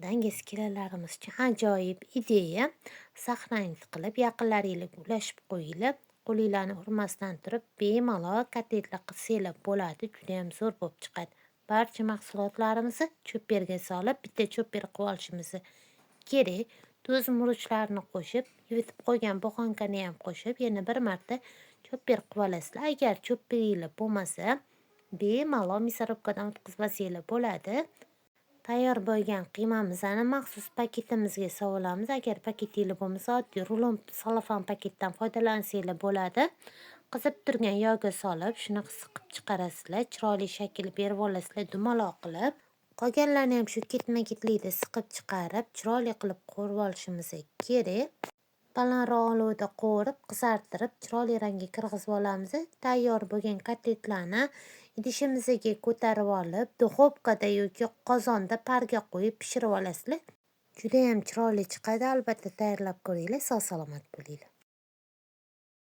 Dangasa kelinlarimiz uchun ajoyib ideya. Sahrangiz qilib, yaqinlaringizga ulashib qo'yinglar. Qo'linglarni urmasdan turib, bemalol kotletlar qilsanglar bo'ladi. Judayam zo'r bo'lib chiqadi. Barcha mahsulotlarimizni cho'pperga solib, bitta cho'pper qilib olishimiz kerak. Tuz murchlarni qo'shib, yuvitib qo'ygan buxankani ham qo'shib, yana bir marta cho'pper qilib olasizlar. Agar cho'pperinglar bo'lmasa, bemalol мясорубкаdan o'tkazib olsanglar bo'ladi. Tayyor bo'lgan qiymamizni maxsus paketimizga solamiz. Agar paketinglar bo'lmasa, oddiy rulon salofan paketdan foydalansanglar bo'ladi. Qizib turgan yog'ga solib, shuni siqib chiqarasizlar. Chiroyli shakl berib olasizlar dumaloq qilib. Qolganlarni ham shu ketma-ketlikda siqib chiqarib, chiroyli qilib qo'rib olishimiz kerak. Balandroq olovda qovurib, qizartirib, chiroyli rangga kirgizib olamiz. Tayyor bo'lgan kotletlarni idishimizga ko'tarib olib, duxovkada yoki qozonda parga qo'yib pishirib olasizlar. Juda ham chiroyli chiqadi. Albatta tayyorlab ko'ringlar. Sog' salomat bo'linglar.